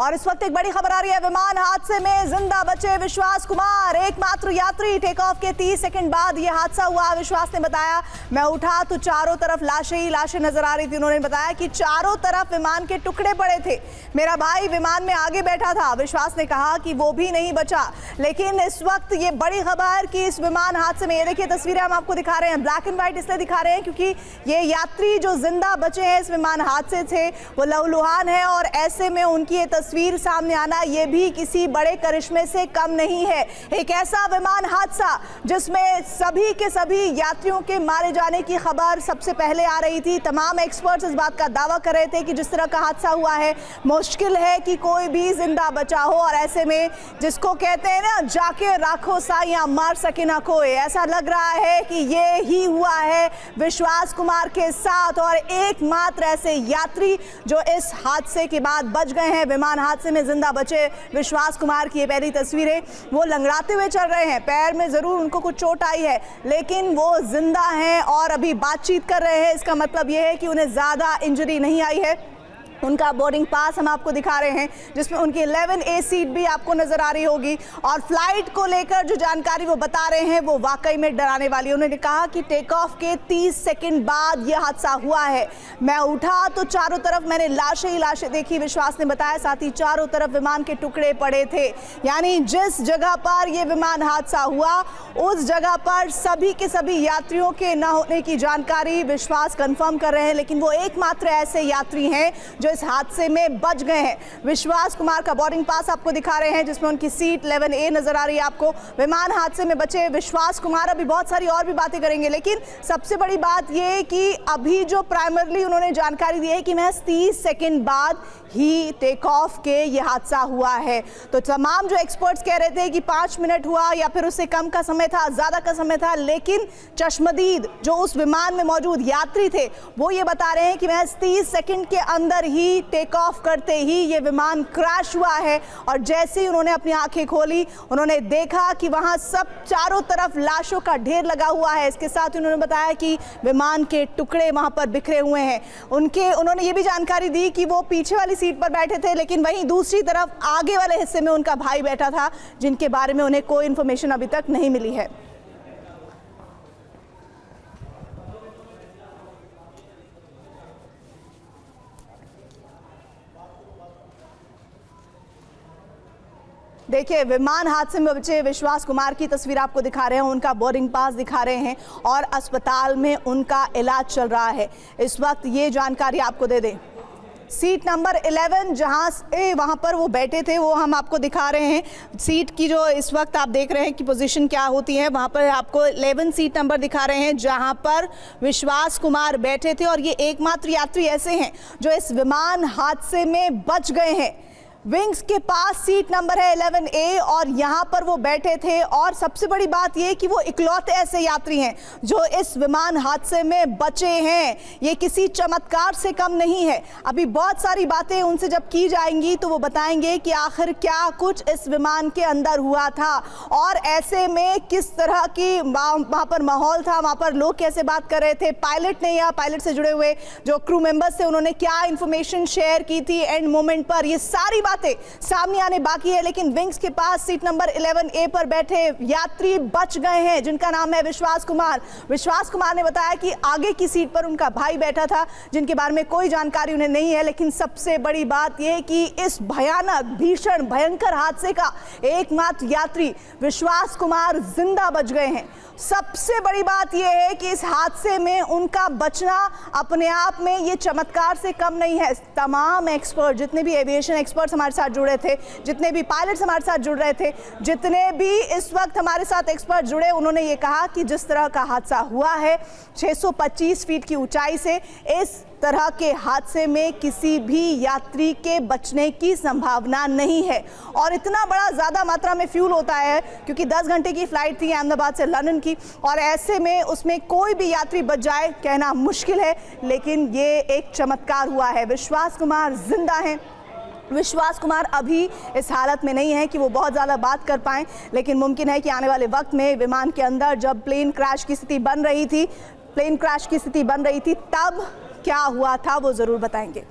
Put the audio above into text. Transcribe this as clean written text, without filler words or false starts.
और इस वक्त एक बड़ी खबर आ रही है। विमान हादसे में जिंदा बचे विश्वास कुमार, एकमात्र यात्री। टेक ऑफ के 30 सेकंड बाद यह हादसा हुआ। विश्वास ने बताया, मैं उठा तो चारों तरफ लाशें ही लाशें नजर आ रही थी। उन्होंने बताया कि चारों तरफ विमान के टुकड़े पड़े थे। मेरा भाई विमान में आगे बैठा था। विश्वास ने कहा कि वो भी नहीं बचा। लेकिन इस वक्त ये बड़ी खबर कि इस विमान हादसे में, ये देखिए तस्वीरें हम आपको दिखा रहे हैं, ब्लैक एंड व्हाइट इसलिए दिखा रहे हैं क्योंकि ये यात्री जो जिंदा बचे हैं इस विमान हादसे से वो लहूलुहान है। और ऐसे में उनकी ये तस्वीर सामने आना ये भी किसी बड़े करिश्मे से कम नहीं है। एक ऐसा विमान हादसा जिसमें सभी के सभी यात्रियों के मारे जाने की खबर सबसे पहले आ रही थी। तमाम एक्सपर्ट्स इस बात का दावा कर रहे थे कि जिस तरह का हादसा हुआ है मुश्किल है कि कोई भी जिंदा बचा हो। और ऐसे में जिसको कहते हैं ना, जाके राखो साइयां मार सके ना कोई, ऐसा लग रहा है कि ये ही हुआ है विश्वास कुमार के साथ। और एकमात्र ऐसे यात्री जो इस हादसे के बाद बच गए हैं, विमान हादसे में जिंदा बचे विश्वास कुमार की ये पहली तस्वीरें। वो लंगड़ाते हुए चल रहे हैं, पैर में जरूर उनको कुछ चोट आई है लेकिन वो जिंदा हैं और अभी बातचीत कर रहे हैं। इसका मतलब ये है कि उन्हें ज्यादा इंजरी नहीं आई है। उनका बोर्डिंग पास हम आपको दिखा रहे हैं जिसमें उनकी 11A सीट भी आपको नजर आ रही होगी। और फ्लाइट को लेकर जो जानकारी वो बता रहे हैं वो वाकई में डराने वाली। उन्होंने कहा कि टेक ऑफ के 30 सेकंड बाद यह हादसा हुआ है। मैं उठा तो चारों तरफ मैंने लाशें ही लाशें देखी, विश्वास ने बताया। साथ ही चारों तरफ विमान के टुकड़े पड़े थे। यानी जिस जगह पर यह विमान हादसा हुआ उस जगह पर सभी के सभी यात्रियों के न होने की जानकारी विश्वास कंफर्म कर रहे हैं। लेकिन वो एकमात्र ऐसे यात्री हैं जो इस हादसे में बच गए हैं। विश्वास कुमार का बोर्डिंग पास आपको दिखा रहे हैं जिसमें उनकी सीट 11A नजर आ रही है आपको। विमान हादसे में बचे विश्वास कुमार। अभी बहुत सारी और भी बातें करेंगे लेकिन सबसे बड़ी बात यह कि अभी जो प्राइमरली उन्होंने जानकारी दी है कि महज 30 सेकंड बाद ही टेक ऑफ के ये हादसा हुआ है। तो तमाम जो एक्सपर्ट्स कह रहे थे कि 5 मिनट हुआ या फिर उससे कम का समय था, ज्यादा का समय था, लेकिन चश्मदीद जो उस विमान में मौजूद यात्री थे वो ये बता रहे हैं कि महज 30 सेकंड के अंदर ही टेक ऑफ करते ही ये विमान क्रैश हुआ है। और जैसे ही उन्होंने अपनी आंखें खोली उन्होंने देखा कि वहां सब चारों तरफ लाशों का ढेर लगा हुआ है। इसके साथ उन्होंने बताया कि विमान के टुकड़े वहां पर बिखरे हुए हैं। उन्होंने ये भी जानकारी दी कि वो पीछे वाली सीट पर बैठे थे लेकिन वहीं दूसरी तरफ आगे वाले हिस्से में उनका भाई बैठा था जिनके बारे में उन्हें कोई इंफॉर्मेशन अभी तक नहीं मिली है। देखिए विमान हादसे में बचे विश्वास कुमार की तस्वीर आपको दिखा रहे हैं, उनका बोर्डिंग पास दिखा रहे हैं और अस्पताल में उनका इलाज चल रहा है। इस वक्त ये जानकारी आपको दे दें, सीट नंबर 11 जहां वहां पर वो बैठे थे वो हम आपको दिखा रहे हैं। सीट की जो इस वक्त आप देख रहे हैं कि पोजीशन क्या होती है, वहां पर आपको 11 सीट नंबर दिखा रहे हैं जहां पर विश्वास कुमार बैठे थे। और ये एकमात्र यात्री ऐसे हैं जो इस विमान हादसे में बच गए हैं। विंग्स के पास सीट नंबर है 11A और यहाँ पर वो बैठे थे। और सबसे बड़ी बात ये कि वो इकलौते ऐसे यात्री हैं जो इस विमान हादसे में बचे हैं। ये किसी चमत्कार से कम नहीं है। अभी बहुत सारी बातें उनसे जब की जाएंगी तो वो बताएंगे कि आखिर क्या कुछ इस विमान के अंदर हुआ था और ऐसे में किस तरह की वहाँ पर माहौल था, वहाँ पर लोग कैसे बात कर रहे थे, पायलट ने या पायलट से जुड़े हुए जो क्रू मेंबर्स थे उन्होंने क्या इंफॉर्मेशन शेयर की थी एंड मोमेंट पर, ये सारी बातें सामने आने बाकी है। लेकिन विंग्स के पास सीट नंबर 11A पर बैठे यात्री बच गए हैं जिनका नाम है विश्वास कुमार। विश्वास कुमार ने बताया कि आगे की सीट पर उनका भाई बैठा था जिनके बारे में कोई जानकारी उन्हें नहीं है। लेकिन सबसे बड़ी बात यह कि इस भयानक भीषण भयंकर हादसे का एकमात्र यात्री विश्वास कुमार जिंदा बच गए हैं। सबसे बड़ी बात यह है कि इस हादसे में उनका बचना अपने आप में ये चमत्कार से कम नहीं है। तमाम एक्सपर्ट, जितने भी एविएशन एक्सपर्ट्स हमारे साथ जुड़े थे, जितने भी पायलट्स हमारे साथ जुड़ रहे थे, जितने भी इस वक्त हमारे साथ एक्सपर्ट जुड़े, उन्होंने ये कहा कि जिस तरह का हादसा हुआ है 625 फीट की ऊंचाई से, इस तरह के हादसे में किसी भी यात्री के बचने की संभावना नहीं है। और इतना बड़ा ज़्यादा मात्रा में फ्यूल होता है क्योंकि 10 घंटे की फ्लाइट थी अहमदाबाद से लंदन की और ऐसे में उसमें कोई भी यात्री बच जाए कहना मुश्किल है। लेकिन ये एक चमत्कार हुआ है। विश्वास कुमार जिंदा हैं। विश्वास कुमार अभी इस हालत में नहीं है कि वो बहुत ज़्यादा बात कर पाएँ, लेकिन मुमकिन है कि आने वाले वक्त में विमान के अंदर जब प्लेन क्रैश की स्थिति बन रही थी तब क्या हुआ था वो ज़रूर बताएंगे।